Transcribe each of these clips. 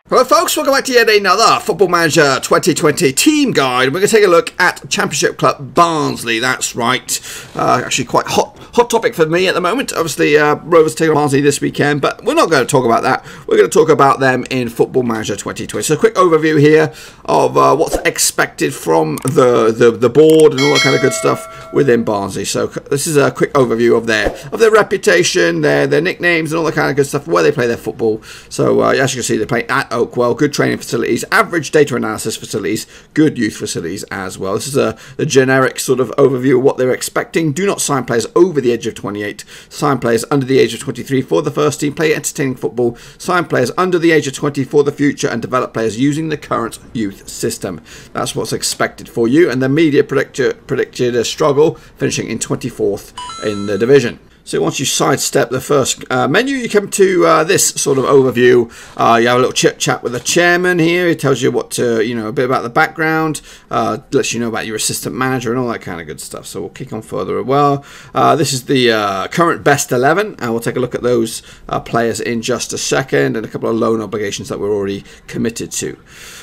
Hello folks, welcome back to yet another Football Manager 2020 team guide. We're going to take a look at Championship Club Barnsley, that's right. Actually quite hot topic for me at the moment. Obviously Rovers take on Barnsley this weekend, but we're not going to talk about that. We're going to talk about them in Football Manager 2020. So a quick overview here of what's expected from the board and all that kind of good stuff within Barnsley. So this is a quick overview of their reputation, their nicknames and all that kind of good stuff, where they play their football. So as you can see, they play at Oakwell, good training facilities, average data analysis facilities, good youth facilities as well. This is the generic sort of overview of what they're expecting. Do not sign players over the age of 28. Sign players under the age of 23 for the first team. Play entertaining football. Sign players under the age of 20 for the future, and develop players using the current youth system. That's what's expected for you. And the media predicted a struggle, finishing in 24th in the division. So once you sidestep the first menu, you come to this sort of overview. You have a little chit chat with the chairman here. He tells you what to, a bit about the background, lets you know about your assistant manager and all that kind of good stuff. So we'll kick on further as well. This is the current best 11, and we'll take a look at those players in just a second, and a couple of loan obligations that we're already committed to.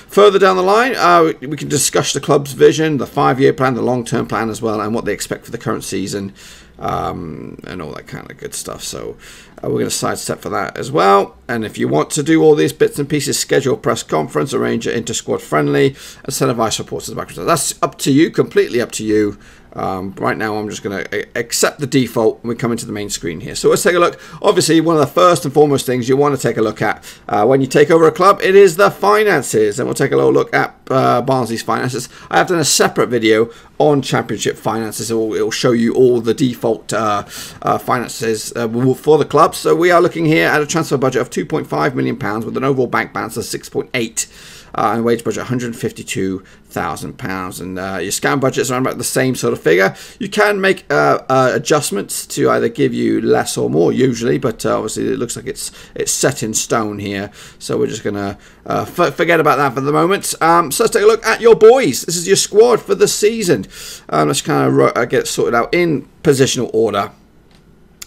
Further down the line, we can discuss the club's vision, the 5-year plan, the long-term plan as well, and what they expect for the current season. And all that kind of good stuff. So we're going to sidestep for that as well. And if you want to do all these bits and pieces, schedule a press conference, arrange an inter-squad friendly, and send advice reports to the back. That's up to you, completely up to you. Right now I'm just going to accept the default when we come into the main screen here. So let's take a look. Obviously, one of the first and foremost things you want to take a look at when you take over a club, it is the finances. And we'll take a little look at Barnsley's finances. I have done a separate video on Championship finances. It will show you all the default finances for the club. So we are looking here at a transfer budget of £2.5 million with an overall bank balance of 6.8. And wage budget £152,000, and your scan budget's around about the same sort of figure. You can make adjustments to either give you less or more usually, but obviously it looks like it's set in stone here, so we're just gonna forget about that for the moment. So let's take a look at your boys. This is your squad for the season. Let's kind of get it sorted out in positional order.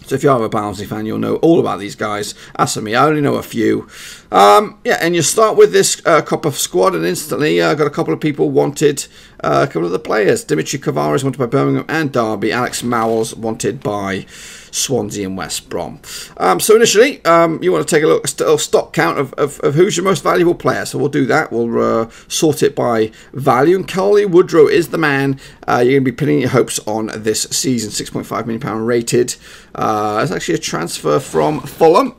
So if you are a Barnsley fan, you'll know all about these guys. As for me, I only know a few. Yeah, and you start with this copper squad, and instantly got a couple of people wanted, a couple of the players. Dimitri Kavares wanted by Birmingham and Derby. Alex Mowles wanted by Swansea and West Brom. So initially, you want to take a look, a stock count of who's your most valuable player. So we'll do that. We'll sort it by value. And Carly Woodrow is the man you're going to be pinning your hopes on this season. £6.5 million rated. It's actually a transfer from Fulham.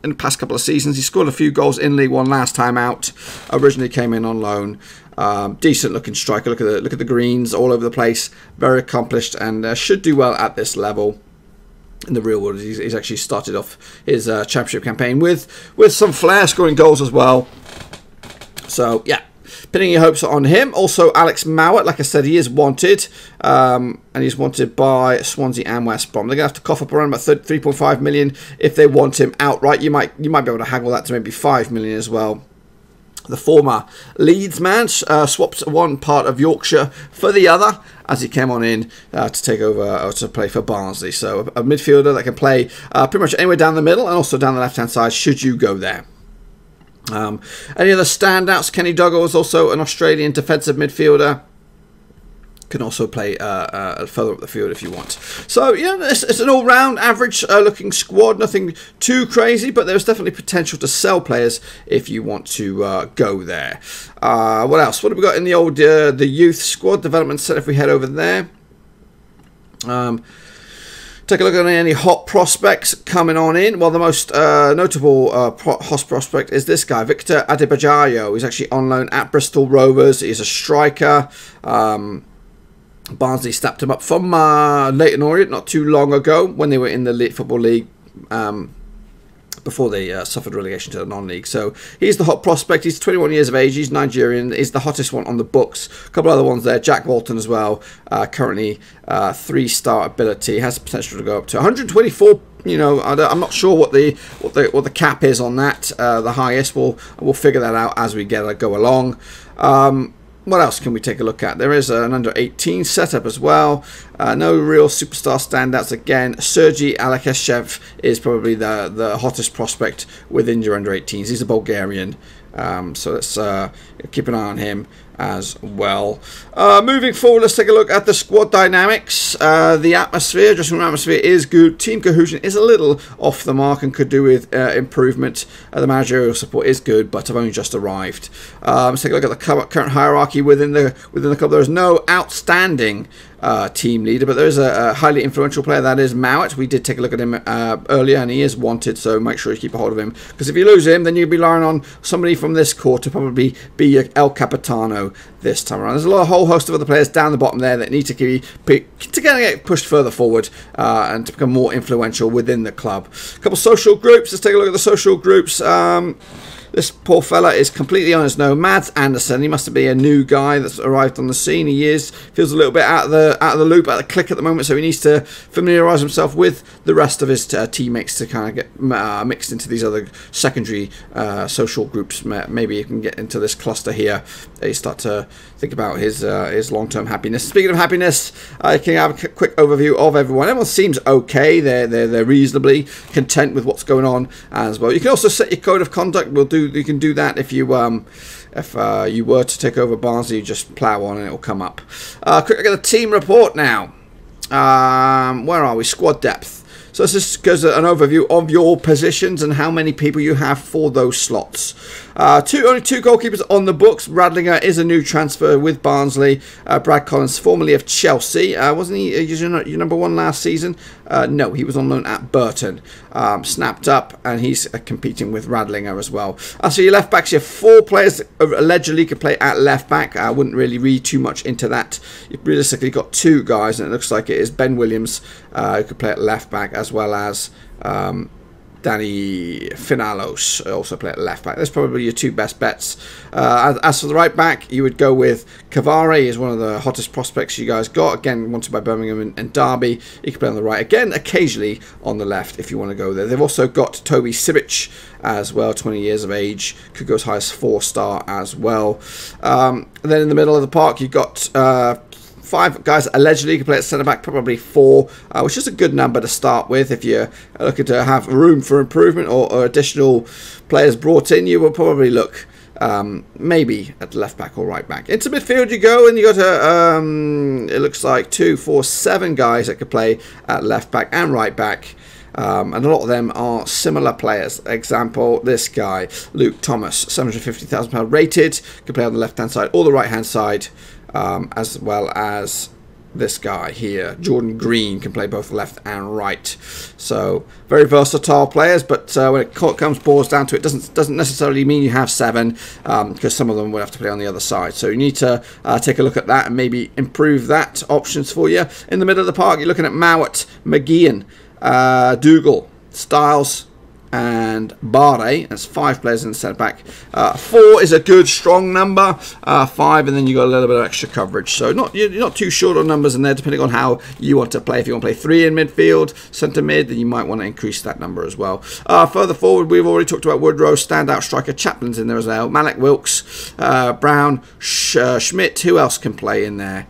In the past couple of seasons, he scored a few goals in League One last time out. Originally came in on loan. Decent looking striker. Look at the greens all over the place. Very accomplished, and should do well at this level. In the real world, he's actually started off his championship campaign with some flair, scoring goals as well. So yeah, pinning your hopes on him. Also Alex Mowat, like I said, he is wanted, and he's wanted by Swansea and West Brom. They're gonna have to cough up around about 3.5 million if they want him outright. You might be able to haggle that to maybe 5 million as well. The former Leeds man swapped one part of Yorkshire for the other as he came on in to take over to play for Barnsley. So a midfielder that can play pretty much anywhere down the middle and also down the left-hand side should you go there. Any other standouts? Kenny Dougall is also an Australian defensive midfielder. Can also play further up the field if you want. So yeah, it's an all-round average looking squad. Nothing too crazy, but there's definitely potential to sell players if you want to go there. What else? What have we got in the old the youth squad development set? If we head over there, take a look at any hot prospects coming on in. Well, the most notable hot prospect is this guy, Victor Adebayo. He's actually on loan at Bristol Rovers. He's a striker. Barnsley snapped him up from Leyton Orient not too long ago when they were in the Football League before they suffered relegation to the non-league. So he's the hot prospect. He's 21 years of age. He's Nigerian. He's the hottest one on the books. A couple other ones there. Jack Walton as well. Currently 3-star ability. Has the potential to go up to 124. I'm not sure what the cap is on that. The highest. We'll figure that out as we go along. What else can we take a look at? There is an under-18 setup as well. No real superstar standouts again. Sergei Alekseyev is probably the hottest prospect within your under-18s. He's a Bulgarian So let's keep an eye on him as well. Moving forward, let's take a look at the squad dynamics. The atmosphere, dressing room atmosphere is good. Team cohesion is a little off the mark and could do with improvement. The managerial support is good, but I've only just arrived. Let's take a look at the current hierarchy within the club. There is no outstanding team leader, but there is a highly influential player, that is Mowat. We did take a look at him earlier, and he is wanted, so make sure you keep a hold of him, because if you lose him, then you'll be relying on somebody from this court to probably be your El Capitano this time around. There's a whole host of other players down the bottom there that need to get pushed further forward and to become more influential within the club. A couple social groups. Let's take a look at the social groups. This poor fella is completely on his own. Mads Anderson, he must be a new guy that's arrived on the scene. He feels a little bit out of the loop, out of the click at the moment, so he needs to familiarise himself with the rest of his teammates to kind of get mixed into these other secondary social groups. Maybe you can get into this cluster here. You start to think about his long-term happiness. Speaking of happiness, I can have a quick overview of everyone. Everyone seems okay. They're reasonably content with what's going on as well. You can also set your code of conduct. You can do that if you were to take over Barnsley. You just plough on and it will come up. Quick look at the team report now. Where are we? Squad depth. So this just goes an overview of your positions and how many people you have for those slots. Only two goalkeepers on the books. Radlinger is a new transfer with Barnsley. Brad Collins, formerly of Chelsea. Wasn't he your number one last season? No, he was on loan at Burton. Snapped up, and he's competing with Radlinger as well. So your left backs, you have 4 players that allegedly could play at left back. I wouldn't really read too much into that. You've realistically got 2 guys, and it looks like it is Ben Williams who could play at left back, as well as Danny Finalos also play at left back. That's probably your 2 best bets. As for the right back, you would go with Cavare. He's one of the hottest prospects you guys got. Again, wanted by Birmingham and Derby. He can play on the right. Again, occasionally on the left if you want to go there. They've also got Toby Sibic as well, 20 years of age. Could go as high as 4-star as well. And then in the middle of the park, you've got 5 guys allegedly can play at centre back, probably 4, which is a good number to start with. If you're looking to have room for improvement or additional players brought in, you will probably look maybe at left back or right back. Into midfield you go, and you got it looks like 2, 4, 7 guys that could play at left back and right back. And a lot of them are similar players. Example, this guy, Luke Thomas, £750,000 rated, can play on the left-hand side or the right-hand side, as well as this guy here, Jordan Green, can play both left and right. So very versatile players, but when it boils down to it, doesn't necessarily mean you have 7, because some of them will have to play on the other side. So you need to take a look at that and maybe improve that options for you. In the middle of the park, you're looking at Mowat, McGeehan, Dougal, Styles, and Barre. That's 5 players in the centre back. 4 is a good strong number. 5, and then you got a little bit of extra coverage. So you're not too short on numbers in there, depending on how you want to play. If you want to play 3 in midfield, centre mid, then you might want to increase that number as well. Further forward, we've already talked about Woodrow, standout striker. Chaplin's in there as well. Malik Wilkes, Brown, Schmidt. Who else can play in there?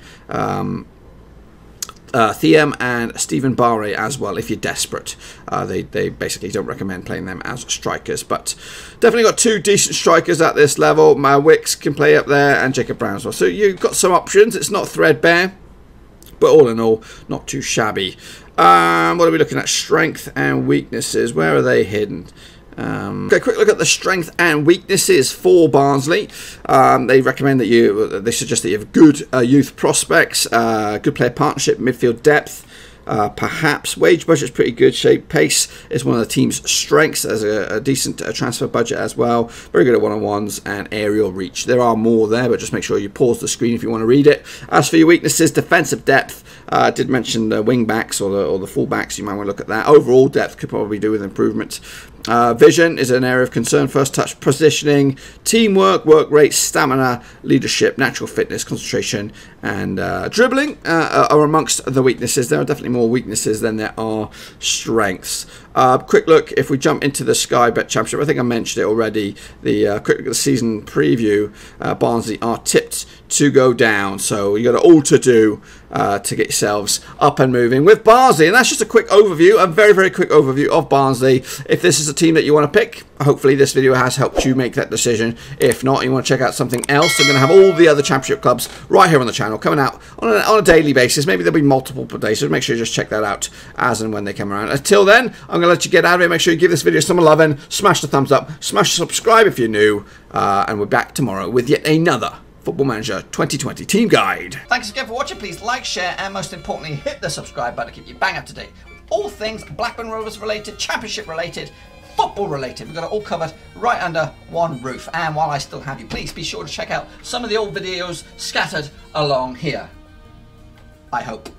Thiem and Stephen Barre as well, if you're desperate. They basically don't recommend playing them as strikers, but definitely got 2 decent strikers at this level. Wicks can play up there, and Jacob Brown as well. So you've got some options. It's not threadbare, but all in all, not too shabby. What are we looking at? Strength and weaknesses. Where are they hidden? Okay, quick look at the strength and weaknesses for Barnsley. They recommend that they suggest that you have good youth prospects, good player partnership, midfield depth, perhaps wage budget's pretty good shape. Pace is one of the team's strengths, as a decent transfer budget as well. Very good at one-on-ones and aerial reach. There are more there, but just make sure you pause the screen if you want to read it. As for your weaknesses, defensive depth. I did mention the wing backs or the full backs. You might want to look at that. Overall depth could probably do with improvement. Vision is an area of concern. First touch, positioning, teamwork, work rate, stamina, leadership, natural fitness, concentration, and dribbling are amongst the weaknesses. There are definitely more weaknesses than there are strengths. Quick look, if we jump into the Sky Bet Championship, I think I mentioned it already. The quick look at the season preview, Barnsley are tipped to go down, so you got all to do to get yourselves up and moving with Barnsley. And that's just a quick overview, a very, very quick overview of Barnsley. If this is a team that you want to pick, hopefully this video has helped you make that decision. If not, you want to check out something else, I'm going to have all the other championship clubs right here on the channel coming out on a daily basis. Maybe there'll be multiple per day, so make sure you just check that out as and when they come around. Until then, I'm going to let you get out of it. Make sure you give this video some loving, smash the thumbs up, smash the subscribe if you're new, and we're back tomorrow with yet another Football Manager 2020 team guide. Thanks again for watching. Please like, share, and most importantly, hit the subscribe button to keep you bang up to date with all things Blackburn Rovers related, championship related, football related. We've got it all covered right under one roof. And while I still have you, please be sure to check out some of the old videos scattered along here. I hope.